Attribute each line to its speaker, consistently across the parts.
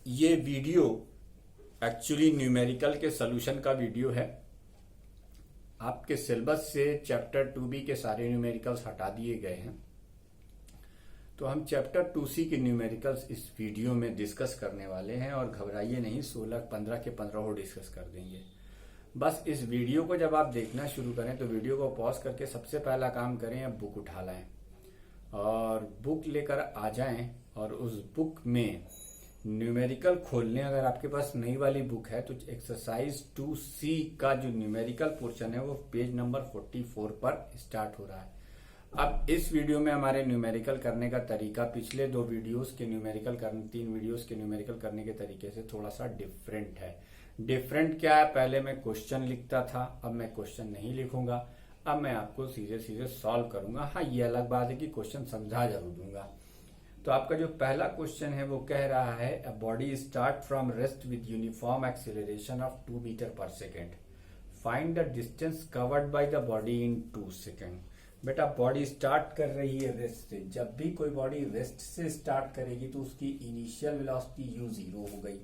Speaker 1: ये video actually numerical के solution का वीडियो है। आपके सिलेबस से चैप्टर 2B के सारे न्यूमेरिकल्स हटा दिए गए हैं, तो हम चैप्टर 2C के न्यूमेरिकल्स इस वीडियो में डिस्कस करने वाले हैं। और घबराइए नहीं, 16, 15 के 15 हो डिस्कस कर देंगे। बस इस वीडियो को जब आप देखना शुरू करें तो वीडियो को पॉज करके सबसे पहला काम करें, अब बुक उठा लाएं और बुक लेकर आ जाएं और उस बुक में न्यूमेरिकल खोल लें। अगर आपके पास नई वाली बुक है तो एक्सरसाइज 2C का जो न्यूमेरिकल पोर्शन है वो पेज नंबर 44 पर स्टार्ट हो रहा है। अब इस वीडियो में हमारे न्यूमेरिकल करने का तरीका पिछले 3 वीडियोस के न्यूमेरिकल करने के तरीके से थोड़ा सा डिफरेंट है। डिफरेंट क्या है? पहले मैं क्वेश्चन लिखता था, अब मैं क्वेश्चन नहीं लिखूंगा। अब मैं आपको सीधे सीधे सॉल्व करूंगा। हाँ, ये अलग बात है कि क्वेश्चन समझा जरूर दूंगा। तो आपका जो पहला क्वेश्चन है वो कह रहा है, a body start from rest with uniform acceleration of 2 metre पर second. Find the distance covered by the body in 2 second. बेटा, बॉडी स्टार्ट कर रही है रेस्ट से। जब भी कोई बॉडी रेस्ट से स्टार्ट करेगी तो उसकी इनिशियल वेलोसिटी u0 हो गई।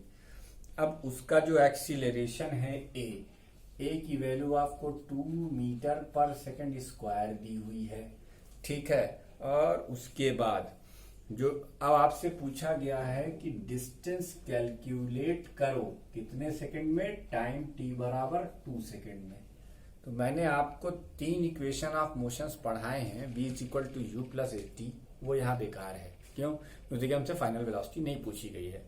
Speaker 1: अब उसका जो एक्सीलरेशन है a की वैल्यू आपको 2 मीटर पर सेकेंड स्क्वायर दी हुई है, ठीक है। और उसके बाद जो अब आपसे पूछा गया है कि डिस्टेंस कैलकुलेट करो कितने सेकंड में, टाइम t बराबर 2 सेकंड में। तो मैंने आपको 3 इक्वेशन ऑफ मोशंस पढ़ाए हैं, v is equal to u plus at। वो यहाँ बेकार है। क्यों? क्योंकि हमसे फाइनल वेलोसिटी नहीं पूछी गई है।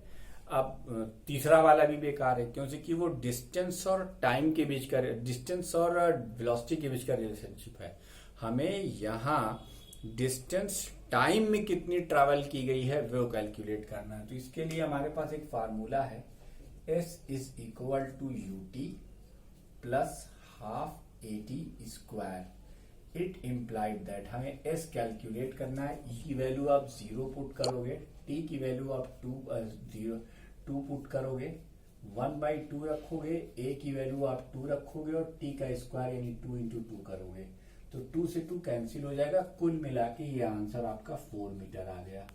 Speaker 1: अब तीसरा वाला भी बेकार है क्योंकि वो डिस्टेंस और टाइम के बीच का, डिस्टेंस और वेलोसिटी के बीच का रिलेशनशिप है। हमें यहाँ डिस्टेंस टाइम में कितनी ट्रैवल की गई है वो कैलकुलेट करना है। तो इसके लिए हमारे पास एक फार्मूला है, S is equal to ut plus half at square. It implied that हमें S कैलकुलेट करना है। E की वैल्यू आप 0 पुट करोगे, T की वैल्यू आप 2 पुट करोगे, 1/2 रखोगे, A की वैल्यू आप 2 रखोगे और T का स्क्वायर यानी 2 इंटू 2 करोगे तो 2 से 2 कैंसिल हो जाएगा। कुल मिला के ये आंसर आपका 4 मीटर आ गया।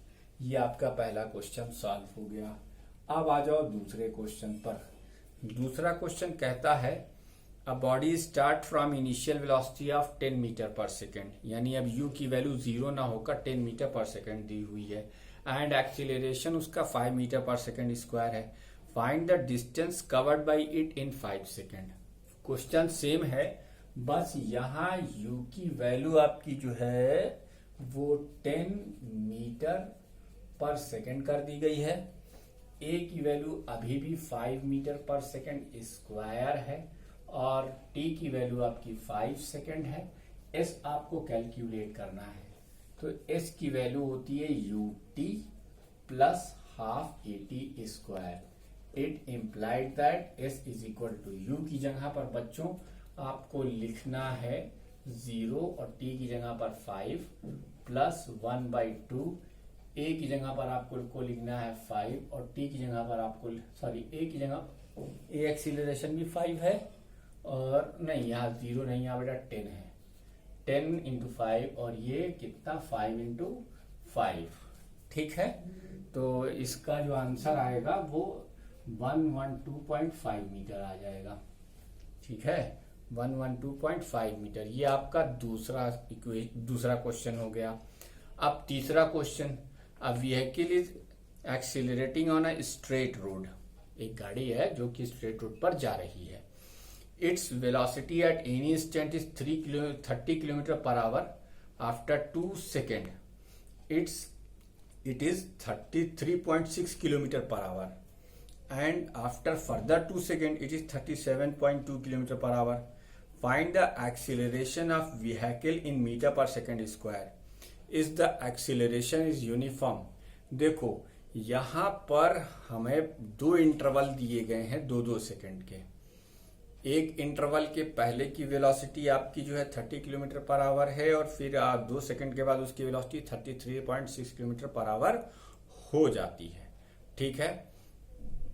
Speaker 1: ये आपका पहला क्वेश्चन सॉल्व हो गया। अब आ जाओ दूसरे क्वेश्चन पर। दूसरा क्वेश्चन कहता है, a body start from initial velocity of 10 metre पर सेकेंड। यानी अब u की वैल्यू 0 ना होकर 10 मीटर पर सेकेंड दी हुई है एंड एक्सीलरेशन उसका 5 मीटर पर सेकेंड स्क्वायर है। Find the distance covered bye it in 5 second. Question same है, बस यहाँ u की वैल्यू आपकी जो है वो 10 मीटर पर सेकेंड कर दी गई है। a की वैल्यू अभी भी 5 मीटर पर सेकेंड स्क्वायर है और t की वैल्यू आपकी 5 सेकेंड है। s आपको कैलकुलेट करना है। तो s की वैल्यू होती है ut plus half at square. It implied that s is equal to u की जगह पर बच्चों आपको लिखना है 0 और t की जगह पर 5 प्लस 1/2। a की जगह पर आपको लिखना है 5 और t की जगह पर आपको a की जगह a एक्सीलरेशन भी 5 है और नहीं, यहाँ 0 नहीं, यहाँ बेटा 10 है। 10 इंटू 5 और ये कितना 5 इंटू 5, ठीक है। तो इसका जो आंसर आएगा वो 112.5 मीटर आ जाएगा, ठीक है। 112.5 मीटर। ये आपका दूसरा क्वेश्चन हो गया। अब तीसरा question, a vehicle is accelerating on a straight road. एक गाड़ी है जो कि स्ट्रेट रोड पर जा रही है। Its velocity at any instant is 30 kilometer per hour. After 2 seconds, it is 33.6 kilometer per hour, and after further 2 seconds, it is 37.2 kilometer per hour. Find the acceleration of vehicle in meter per second square. Is the acceleration is uniform? देखो यहाँ पर हमें 2 interval दिए गए हैं 2-2 second के। एक interval के पहले की वेलोसिटी आपकी जो है 30 किलोमीटर पर आवर है और फिर 2 सेकंड के बाद उसकी वेलोसिटी 33.6 किलोमीटर पर आवर हो जाती है, ठीक है।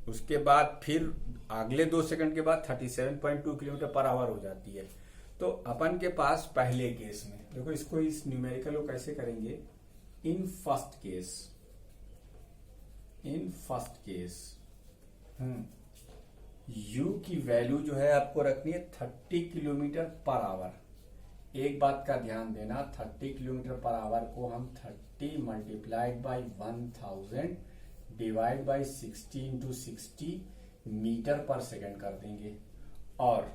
Speaker 1: उसके बाद फिर अगले 2 सेकंड के बाद 37.2 किलोमीटर पर आवर हो जाती है। तो अपन के पास पहले केस में देखो, इसको इस न्यूमेरिकल को कैसे करेंगे। इन फर्स्ट केस यू की वैल्यू जो है आपको रखनी है 30 किलोमीटर पर आवर। एक बात का ध्यान देना, 30 किलोमीटर पर आवर को हम 30 multiplied by 1000 divide by 60 into 60 metre पर सेकेंड कर देंगे। और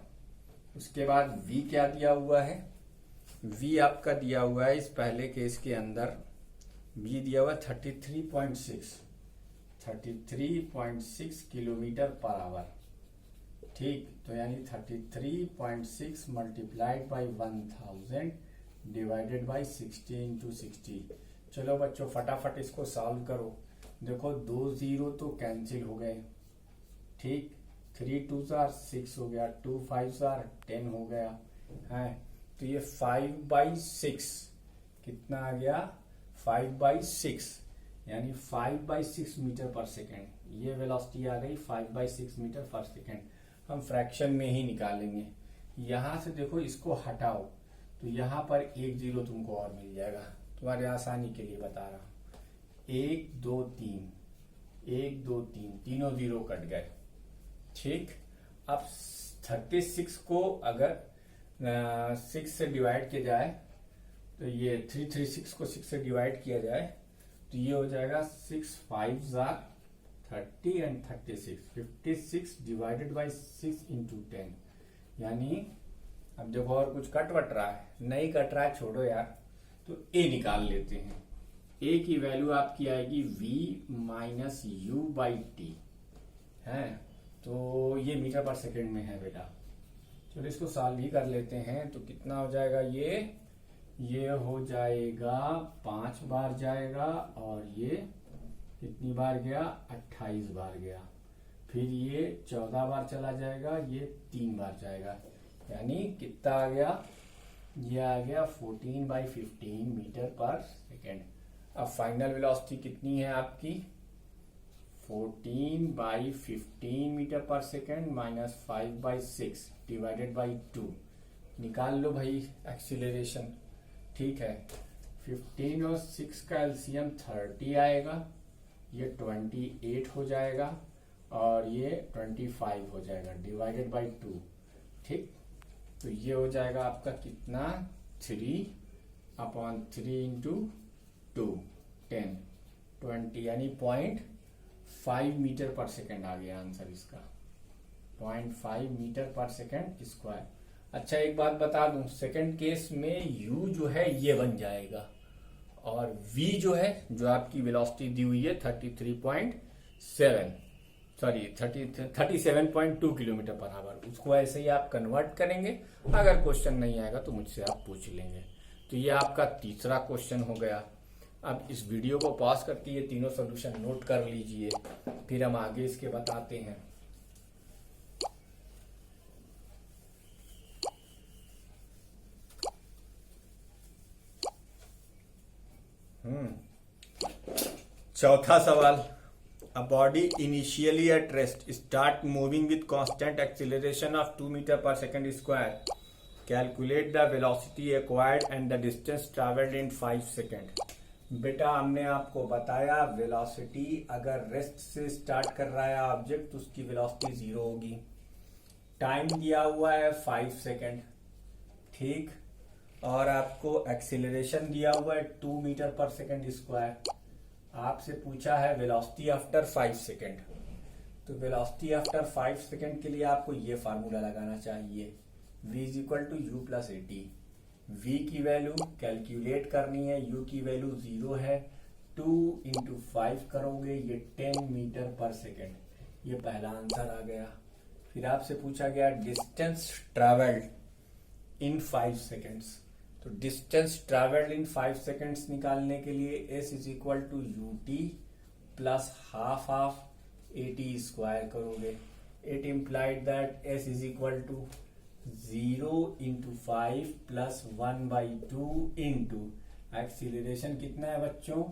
Speaker 1: उसके बाद v क्या दिया हुआ है, v आपका दिया हुआ है इस पहले केस के अंदर v दिया हुआ है 33.6 किलोमीटर पर आवर। ठीक, तो यानी 33.6 multiplied by 1000 divided by 60 into 60। चलो बच्चों फटाफट इसको सॉल्व करो। देखो 2 0 तो कैंसिल हो गए, ठीक, 3 2 6 हो गया, 2 5 10 हो गया है। तो ये 5/6 कितना आ गया, 5/6 यानी 5/6 मीटर पर सेकेंड। ये वेलोसिटी आ गई 5/6 मीटर पर सेकेंड। हम फ्रैक्शन में ही निकालेंगे। यहां से देखो इसको हटाओ तो यहां पर 1 0 तुमको और मिल जाएगा। तुम्हारे आसानी के लिए बता रहा हूं, 1 2 3 1 2 3 तीनों 0 कट गए। ठीक, अब 36 को अगर 6 से डिवाइड किया जाए तो ये 336 को 6 से डिवाइड किया जाए तो ये हो जाएगा 6 5 30 एंड 36, 56 डिवाइडेड बाई 6 इंटू 10। यानी अब देखो और कुछ कट वट रहा है, नहीं कट रहा है, छोड़ो यार, तो a निकाल लेते हैं। a की वैल्यू आपकी आएगी v minus you by T है, तो ये मीटर पर सेकेंड में है बेटा। चलो इसको सॉल्व ही कर लेते हैं। तो कितना हो जाएगा, ये हो जाएगा 5 बार जाएगा और ये कितनी बार गया, 28 बार गया। फिर ये 14 बार चला जाएगा, ये 3 बार जाएगा, यानी कितना आ गया, ये आ गया 14/15 मीटर पर सेकेंड। अब फाइनल वेलोसिटी कितनी है आपकी, 14/15 मीटर पर सेकेंड माइनस 5/6 डिवाइडेड बाई 2। निकाल लो भाई एक्सीलरेशन। ठीक है, 15 और 6 का एलसीएम 30 आएगा, ये 28 हो जाएगा और ये 25 हो जाएगा डिवाइडेड बाई 2। ठीक, तो ये हो जाएगा आपका कितना, 3/3 इंटू 2 10 20 यानी 0.5 मीटर पर सेकेंड आ गया आंसर इसका, 0.5 मीटर पर सेकेंड स्क्वायर। अच्छा एक बात बता दूं, सेकेंड केस में u जो है ये बन जाएगा और v जो है, जो आपकी वेलोसिटी दी हुई है 37.2 किलोमीटर पर आवर, उसको ऐसे ही आप कन्वर्ट करेंगे। अगर क्वेश्चन नहीं आएगा तो मुझसे आप पूछ लेंगे। तो ये आपका तीसरा क्वेश्चन हो गया। अब इस वीडियो को पॉज करके ये तीनों सॉल्यूशन नोट कर लीजिए, फिर हम आगे इसके बताते हैं। चौथा सवाल, a body initially at rest start moving with constant acceleration of 2 meter per second square. Calculate the velocity acquired and the distance traveled in 5 seconds. बेटा हमने आपको बताया वेलोसिटी अगर रेस्ट से स्टार्ट कर रहा है ऑब्जेक्ट तो उसकी वेलोसिटी 0 होगी। टाइम दिया हुआ है 5 सेकेंड, ठीक, और आपको एक्सीलरेशन दिया हुआ है 2 मीटर पर सेकेंड स्क्वायर। आपसे पूछा है वेलोसिटी आफ्टर 5 सेकेंड, तो वेलोसिटी आफ्टर 5 सेकेंड के लिए आपको ये फार्मूला लगाना चाहिए, v is equal to u plus a t. v की वैल्यू कैलकुलेट करनी है, u की वैल्यू 0 है, 2 इंटू 5 करोगे ये 10 मीटर पर सेकेंड, ये पहला आंसर आ गया। फिर आपसे पूछा गया डिस्टेंस ट्रेवल्ड इन 5 सेकेंड्स, तो डिस्टेंस ट्रेवल्ड इन 5 सेकेंड्स निकालने के लिए s is equal to U T plus half A T square करोगे। It implied that s is equal to 0 into 5 plus 1/2 into acceleration कितना है बच्चों,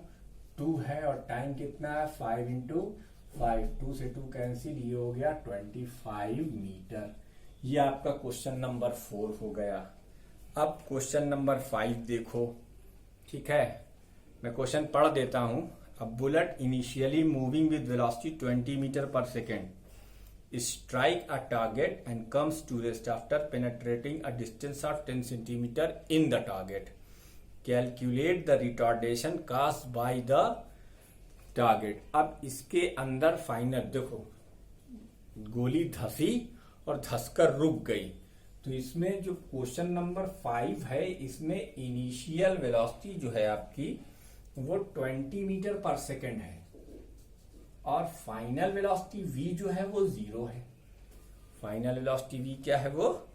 Speaker 1: 2 है, और टाइम कितना है 5 इंटू 5, 2 से 2 कैंसिल, ये हो गया 25 मीटर। ये आपका क्वेश्चन नंबर 4 हो गया। अब क्वेश्चन नंबर 5 देखो, ठीक है, मैं क्वेश्चन पढ़ देता हूं। अब bullet initially moving with velocity 20 metre पर second strike a target and comes to rest after penetrating a distance of 10 centimeter in the target. Calculate the retardation caused by the target. अब इसके अंदर final देखो, गोली धसी और धसकर रुक गई। तो इसमें जो क्वेश्चन नंबर 5 है, इसमें इनिशियल वेलोसिटी जो है आपकी वो 20 मीटर पर सेकेंड है और फाइनल वेलोसिटी v जो है वो 0 है। फाइनल वेलोसिटी v क्या है, वो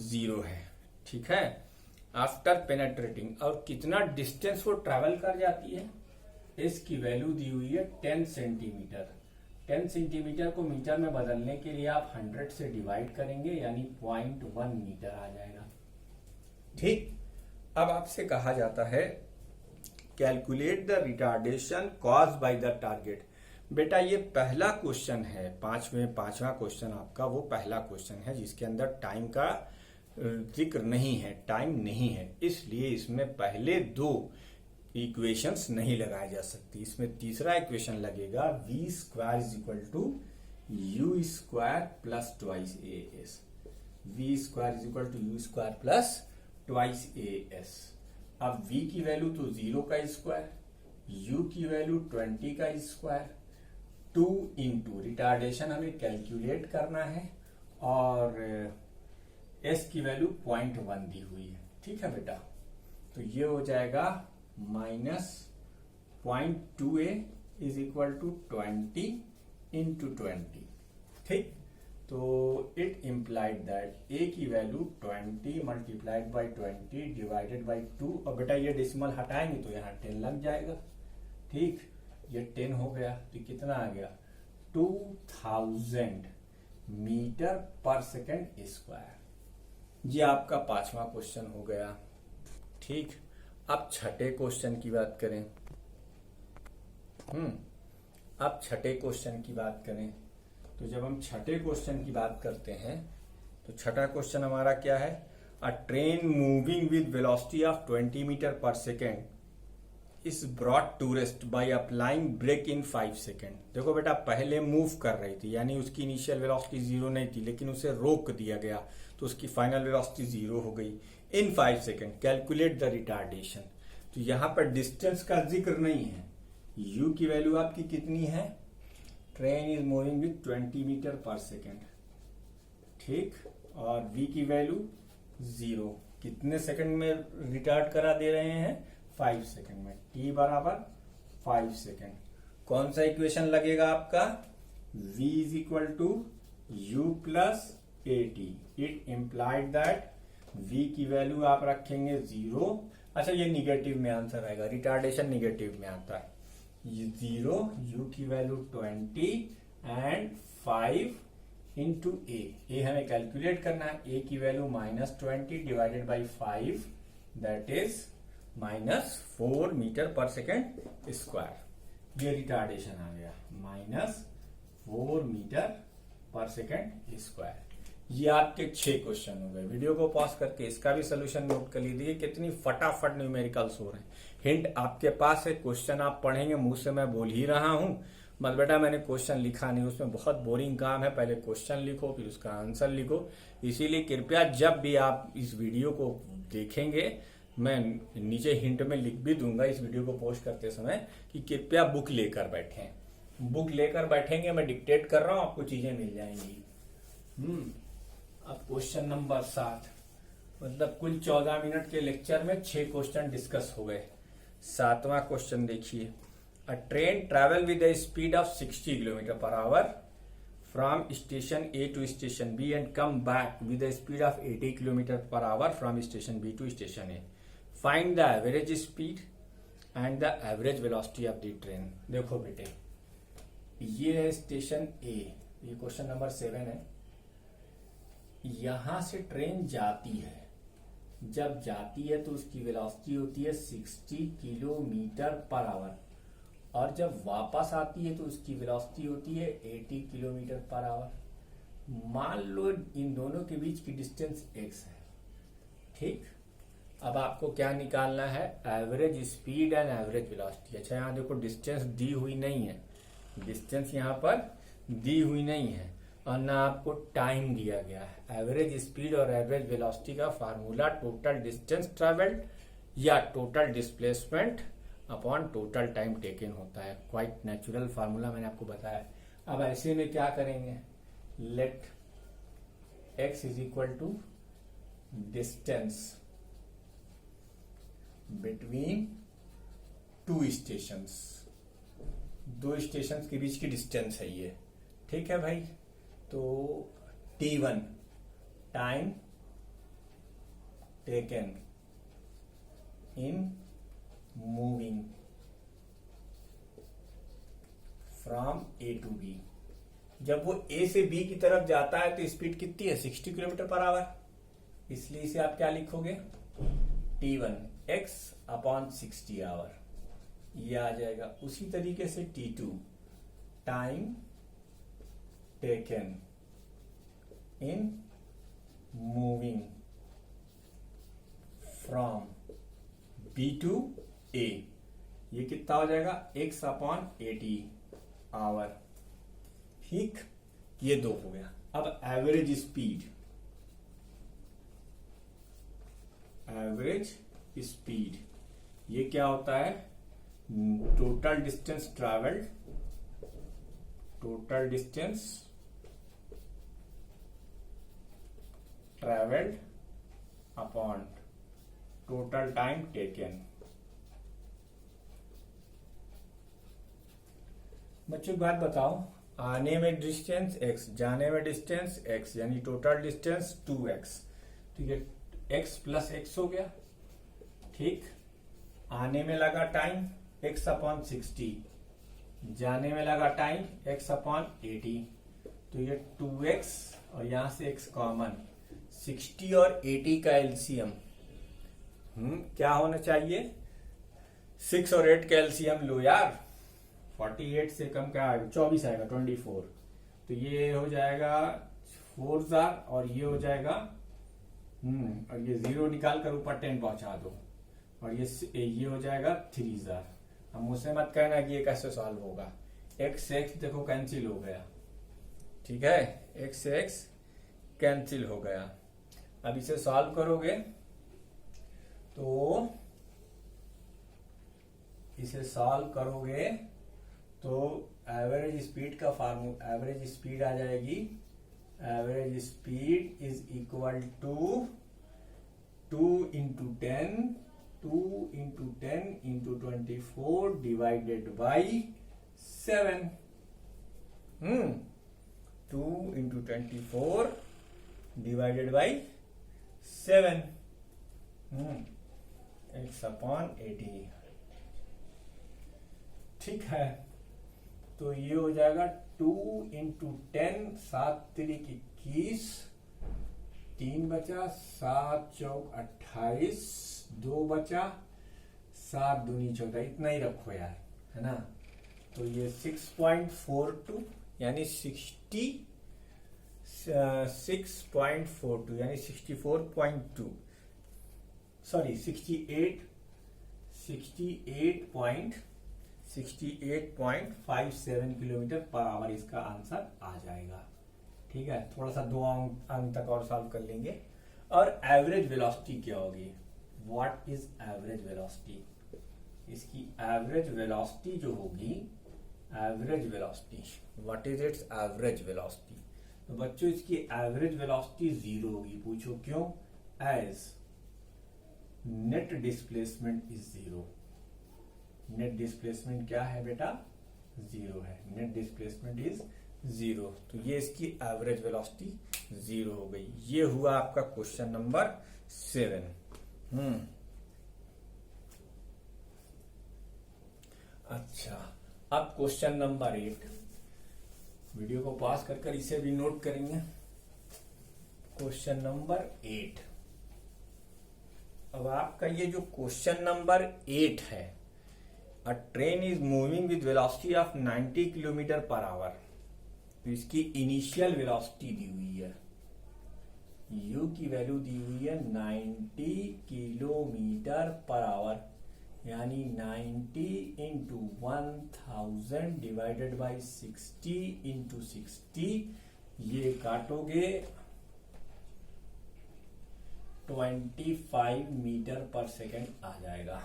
Speaker 1: 0 है। ठीक है। आफ्टर पेनेट्रेटिंग, और कितना डिस्टेंस वो ट्रेवल कर जाती है, इसकी वैल्यू दी हुई है 10 सेंटीमीटर। 10 सेंटीमीटर को मीटर में बदलने के लिए आप 100 से डिवाइड करेंगे, यानी 0.1 मीटर आ जाएगा। ठीक। अब आपसे कहा जाता है calculate the retardation caused by the target. बेटा ये पहला क्वेश्चन है, पांचवा क्वेश्चन आपका वो पहला क्वेश्चन है जिसके अंदर टाइम का जिक्र नहीं है, टाइम नहीं है, इसलिए इसमें पहले दो इक्वेशंस नहीं लगाए जा सकती। इसमें तीसरा इक्वेशन लगेगा v square is equal to u square plus twice a s. V square is equal to u square plus twice a s. अब v की वैल्यू तो 0 का स्क्वायर, u की वैल्यू 20 का स्क्वायर, 2 इंटू रिटार्डेशन हमें calculate करना है और s की वैल्यू 0.1 दी हुई है। ठीक है बेटा, तो ये हो जाएगा -0.2a is equal to 20 into 20। ठीक। तो इट इम्प्लाइड दैट a की value 20 multiplied by 20 divided by 2। और बेटा ये डेसिमल हटाएंगे तो यहाँ 10 लग जाएगा। ठीक, ये 10 हो गया तो कितना आ गया, 2000 मीटर पर सेकेंड स्क्वायर। ये आपका पांचवा क्वेश्चन हो गया। ठीक। अब छठे क्वेश्चन की बात करें। अब छठे क्वेश्चन की बात करें तो जब हम छठे क्वेश्चन की बात करते हैं तो छठा क्वेश्चन हमारा क्या है, a train moving with velocity of 20 metre पर second is brought to rest by applying brake in 5 second. देखो बेटा, पहले मूव कर रही थी यानी उसकी इनिशियल वेलोसिटी 0 नहीं थी, लेकिन उसे रोक दिया गया तो उसकी फाइनल वेलोसिटी 0 हो गई इन 5 सेकेंड। Calculate the retardation. तो यहां पर डिस्टेंस का जिक्र नहीं है। u की वैल्यू आपकी कितनी है, train is moving with 20 metre पर सेकेंड। ठीक। और v की वैल्यू 0, कितने सेकंड में रिटार्ड करा दे रहे हैं, 5 सेकंड में। t बराबर 5 सेकंड। कौन सा इक्वेशन लगेगा आपका, v is equal to u plus a t. It implied that v की वैल्यू आप रखेंगे 0। अच्छा, ये निगेटिव में आंसर आएगा, रिटार्डेशन निगेटिव में आता है। 0, u की वैल्यू 20 एंड 5 इंटू ए हमें कैलकुलेट करना है। a की value -20 divided by 5 that is -4 metre पर सेकेंड स्क्वायर। ये रिटार्डेशन आ गया, -4 मीटर पर सेकेंड स्क्वायर। ये आपके 6 क्वेश्चन हो गए। वीडियो को पॉज करके इसका भी सोल्यूशन नोट कर लीजिए, कितनी फटाफट न्यूमेरिकल्स हो रहे हैं। हिंट आपके पास है, क्वेश्चन आप पढ़ेंगे, मुंह से मैं बोल ही रहा हूं, मत बेटा मैंने क्वेश्चन लिखा नहीं, उसमें बहुत बोरिंग काम है। पहले क्वेश्चन लिखो फिर उसका आंसर लिखो। इसीलिए कृपया जब भी आप इस वीडियो को देखेंगे, मैं नीचे हिंट में लिख भी दूंगा इस वीडियो को पोस्ट करते समय कि कृपया बुक लेकर बैठें। बुक लेकर बैठेंगे, मैं डिक्टेट कर रहा हूं, आपको चीजें मिल जाएंगी। अब क्वेश्चन नंबर 7, मतलब कुल 14 मिनट के लेक्चर में 6 क्वेश्चन डिस्कस हो गए। 7वां क्वेश्चन देखिए, a train travel with the speed of 60 kilometre per hour from station A to station B and come back with the speed of 80 kilometre per hour from station B to station A. Find the average speed and the average velocity of the train. देखो बेटे, ये है station ए, ये question number 7 है। यहां से train जाती है, जब जाती है तो उसकी वेलोसिटी होती है 60 किलोमीटर पर आवर, और जब वापस आती है तो उसकी वेलोसिटी होती है 80 किलोमीटर पर आवर। मान लो इन दोनों के बीच की डिस्टेंस x है। ठीक। अब आपको क्या निकालना है, average speed and average velocity. अच्छा, यहां देखो डिस्टेंस दी हुई नहीं है, डिस्टेंस यहां पर दी हुई नहीं है, और ना आपको टाइम दिया गया है। एवरेज स्पीड और एवरेज वेलोसिटी का फार्मूला टोटल डिस्टेंस ट्रेवल्ड या total displacement upon total time taken होता है। क्वाइट नेचुरल फार्मूला मैंने आपको बताया। अब ऐसे में क्या करेंगे, let x is equal to distance between two stations, दो स्टेशंस के बीच की डिस्टेंस है ये, ठीक है भाई। तो t1 time taken in moving from A to B. जब वो ए से बी की तरफ जाता है तो स्पीड कितनी है, 60 किलोमीटर पर आवर। इसलिए इसे आप क्या लिखोगे, t1 x अपॉन 60 आवर, ये आ जाएगा। उसी तरीके से t2 time taken in moving from B to A, ये कितना हो जाएगा, x अपॉन 80 आवर, ठीक। ये दो हो गया। अब एवरेज स्पीड, एवरेज स्पीड ये क्या होता है, total distance travelled, total distance travelled upon total time taken. बच्चों एक बात बताओ, आने में डिस्टेंस x, जाने में डिस्टेंस x, यानी टोटल डिस्टेंस 2x, तो ये x प्लस x हो गया, ठीक। आने में लगा टाइम x अपॉन 60, जाने में लगा टाइम x अपॉन 80, तो ये 2x और यहां से x कॉमन, 60 और 80 का एलसीएम क्या होना चाहिए, 6 और 8 का एलसीएम लो यार, 48 से कम क्या आएगा, 24 आएगा, 24। तो ये हो जाएगा 4 और ये हो जाएगा और ये 0 निकाल कर ऊपर 10 पहुंचा दो, और ये हो जाएगा 3। अब मुझसे मत कहना कि ये कैसे सॉल्व होगा। x से x देखो कैंसिल हो गया, ठीक है, x से x कैंसिल हो गया। अब इसे सॉल्व करोगे तो एवरेज स्पीड का फार्मूला, एवरेज स्पीड आ जाएगी, average speed is equal to 2 into 10 into 24 divided by 7। 2 into 24 divided by 7, x upon 80, ठीक है। तो ये हो जाएगा 2 इंटू 10, 7 तिरिक 21, 3 बचा, 7 चौक 28, 2 बचा, 7 दूनी 14, इतना ही रखो यार, है ना। तो ये 6.42 यानी 6.42 यानी 64.2, सॉरी 68.57 किलोमीटर पर आवर इसका आंसर आ जाएगा, ठीक है। थोड़ा सा 2 अंक तक और सॉल्व कर लेंगे। और एवरेज वेलोसिटी क्या होगी, व्हाट इज एवरेज वेलोसिटी, इसकी एवरेज वेलोसिटी जो होगी, average velocity, what is its average velocity. तो बच्चों इसकी एवरेज वेलोसिटी 0 होगी। पूछो क्यों, as net displacement is 0। Net displacement क्या है बेटा, 0 है, नेट डिस्प्लेसमेंट इज 0। तो ये इसकी एवरेज वेलोसिटी 0 हो गई। ये हुआ आपका क्वेश्चन नंबर 7। अच्छा, अब क्वेश्चन नंबर 8, वीडियो को पॉज कर इसे भी नोट करेंगे। क्वेश्चन नंबर 8, अब आपका ये जो क्वेश्चन नंबर 8 है, a train is moving with velocity of 90 kilometre per our. तो इसकी इनिशियल वेलोसिटी दी हुई है, u की वैल्यू दी हुई है 90 किलोमीटर पर आवर, यानी 90 इंटू 1000 डिवाइडेड बाई 60 इंटू 60 ये काटोगे 25 मीटर पर सेकेंड आ जाएगा।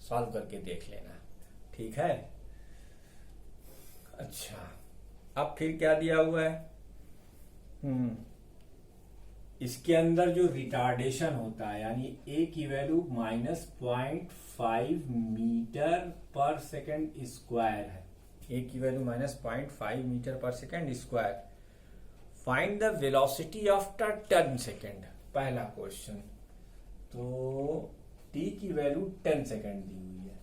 Speaker 1: सॉल्व करके देख लेना, ठीक है। अच्छा, अब फिर क्या दिया हुआ है? इसके अंदर जो रिटार्डेशन होता है, यानी ए की वैल्यू -0.5 मीटर पर सेकेंड स्क्वायर है। ए की वैल्यू -0.5 मीटर पर second square. Find the velocity after 10 second, पहला क्वेश्चन। तो टी की वैल्यू 10 सेकेंड दी हुई है,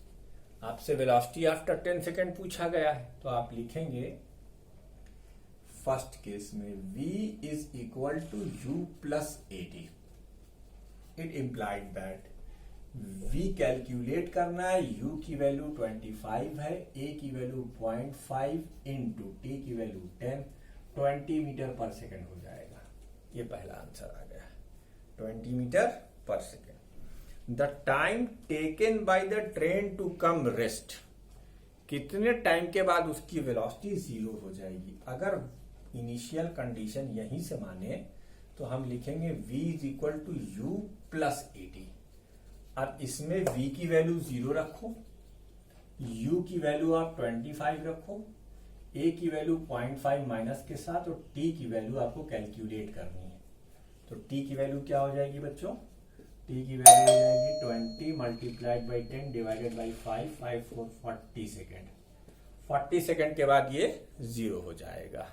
Speaker 1: आपसे वेलोसिटी आफ्टर 10 सेकेंड पूछा गया है, तो आप लिखेंगे फर्स्ट केस में v is equal to u plus at। It implied that v calculate करना है, u की वैल्यू 25 है, a की वैल्यू 0.5 इंटू टी की वैल्यू 10, 20 मीटर पर सेकेंड हो जाएगा। ये पहला आंसर आ गया, 20 मीटर पर second. The time taken by the train to come rest, कितने टाइम के बाद उसकी वेलोसिटी 0 हो जाएगी। अगर इनिशियल कंडीशन यहीं से माने तो हम लिखेंगे v is equal to u plus a t. और इसमें v की वैल्यू 0 रखो, u की वैल्यू आप 25 रखो, a की वैल्यू 0.5 माइनस के साथ, और t की वैल्यू आपको कैलकुलेट करनी है। तो t की वैल्यू क्या हो जाएगी बच्चों? t की वैल्यू हो जाएगी 20 multiplied by 10 divided by 5, 5 4 40 second. 40 second के बाद ये 0 हो जाएगा।